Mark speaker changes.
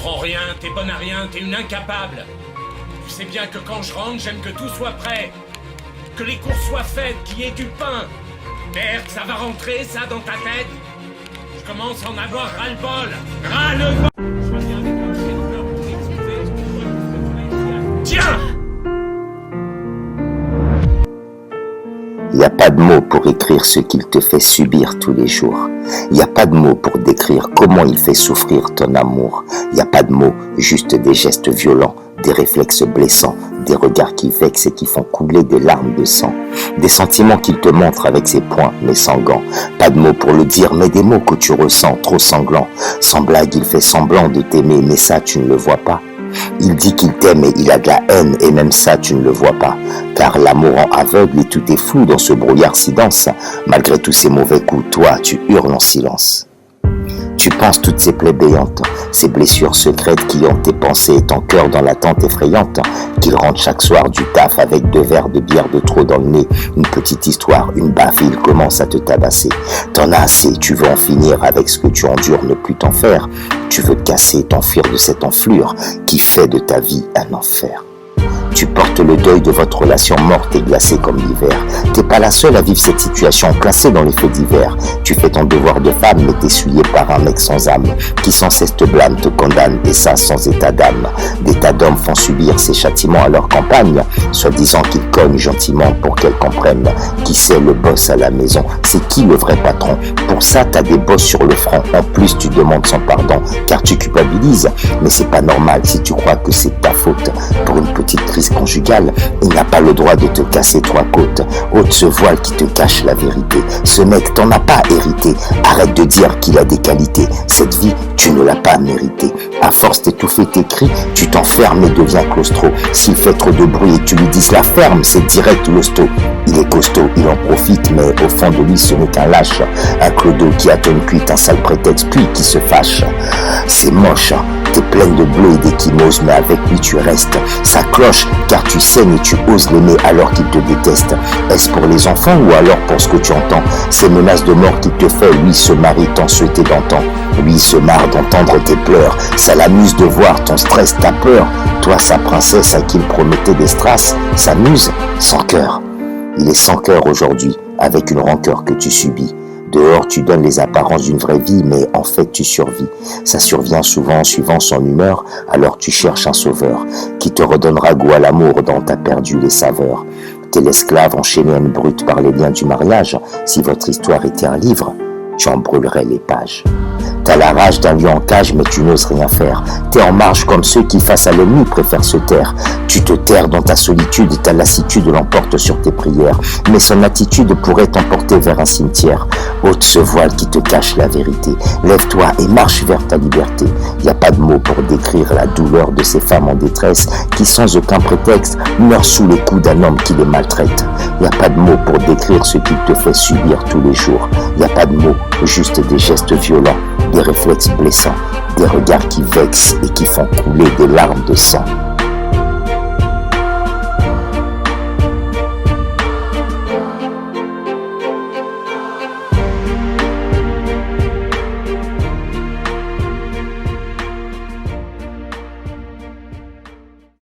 Speaker 1: comprends rien, t'es bonne à rien, t'es une incapable. Tu sais bien que quand je rentre, j'aime que tout soit prêt. Que les courses soient faites, qu'il y ait du pain. Merde, ça va rentrer, ça, dans ta tête. Je commence à en avoir ras-le-bol. Ras-le-bol. Je reviens avec un chien de peur pour m'excuser. Tiens!
Speaker 2: Il n'y a pas de mots pour écrire ce qu'il te fait subir tous les jours. Il n'y a pas de mots pour décrire comment il fait souffrir ton amour. Il n'y a pas de mots, juste des gestes violents, des réflexes blessants, des regards qui vexent et qui font couler des larmes de sang. Des sentiments qu'il te montre avec ses poings, mais sans gants. Pas de mots pour le dire, mais des mots que tu ressens, trop sanglants. Sans blague, il fait semblant de t'aimer, mais ça, tu ne le vois pas. Il dit qu'il t'aime et il a de la haine, et même ça tu ne le vois pas. Car l'amour rend aveugle et tout est flou dans ce brouillard si dense. Malgré tous ces mauvais coups, toi tu hurles en silence. Tu penses toutes ces plaies béantes, ces blessures secrètes qui hantent tes pensées et ton cœur dans l'attente effrayante, qu'il rentre chaque soir du taf avec 2 verres de bière de trop dans le nez, une petite histoire, une baffe et il commence à te tabasser. T'en as assez, tu veux en finir avec ce que tu endures, ne plus t'en faire. Tu veux te casser, t'enfuir de cette enflure qui fait de ta vie un enfer. Tu portes le deuil de votre relation morte et glacée comme l'hiver. T'es pas la seule à vivre cette situation classée dans les faits divers. Tu fais ton devoir de femme mais t'es essuyé par un mec sans âme qui sans cesse te blâme, te condamne et ça sans état d'âme. Des tas d'hommes font subir ces châtiments à leur campagne, soi-disant qu'ils cognent gentiment pour qu'elles comprennent qui c'est le boss à la maison, c'est qui le vrai patron. Pour ça t'as des bosses sur le front, en plus tu demandes son pardon car tu culpabilises. Mais c'est pas normal si tu crois que c'est ta faute. Pour une petite crise conjugale, il n'a pas le droit de te casser 3 côtes. Ôte ce voile qui te cache la vérité. Ce mec t'en a pas hérité. Arrête de dire qu'il a des qualités. Cette vie, tu ne l'as pas méritée. À force d'étouffer tes cris, tu t'enfermes et deviens claustro. S'il fait trop de bruit et que tu lui dises la ferme, c'est direct l'hosto. Il est costaud, il en profite, mais au fond de lui ce n'est qu'un lâche. Un clodo qui attend une cuite, un sale prétexte, puis qui se fâche. C'est moche, t'es pleine de bleu et d'échymose, mais avec lui tu restes. Ça cloche, car tu saignes et tu oses l'aimer alors qu'il te déteste. Est-ce pour les enfants ou alors pour ce que tu entends? Ces menaces de mort qu'il te fait, lui se marie tant souhaité d'antan. Lui se marre d'entendre tes pleurs. Ça l'amuse de voir ton stress, ta peur. Toi, sa princesse à qui il promettait des strass, s'amuse sans cœur. Il est sans cœur aujourd'hui, avec une rancœur que tu subis. Dehors, tu donnes les apparences d'une vraie vie, mais en fait, tu survis. Ça survient souvent suivant son humeur, alors tu cherches un sauveur qui te redonnera goût à l'amour dont t'as perdu les saveurs. T'es l'esclave enchaîné à une brute par les liens du mariage. Si votre histoire était un livre, tu en brûlerais les pages. T'as la rage d'un lion en cage, mais tu n'oses rien faire. T'es en marche comme ceux qui, face à l'ennemi, préfèrent se taire. Tu te terres dans ta solitude et ta lassitude l'emporte sur tes prières. Mais son attitude pourrait t'emporter vers un cimetière. Ôte ce voile qui te cache la vérité. Lève-toi et marche vers ta liberté. Y a pas de mots pour décrire la douleur de ces femmes en détresse qui, sans aucun prétexte, meurent sous les coups d'un homme qui les maltraite. Y a pas de mots pour décrire ce qu'il te fait subir tous les jours. Y a pas de mots, juste des gestes violents, des réflexes blessants, des regards qui vexent et qui font couler des larmes de sang.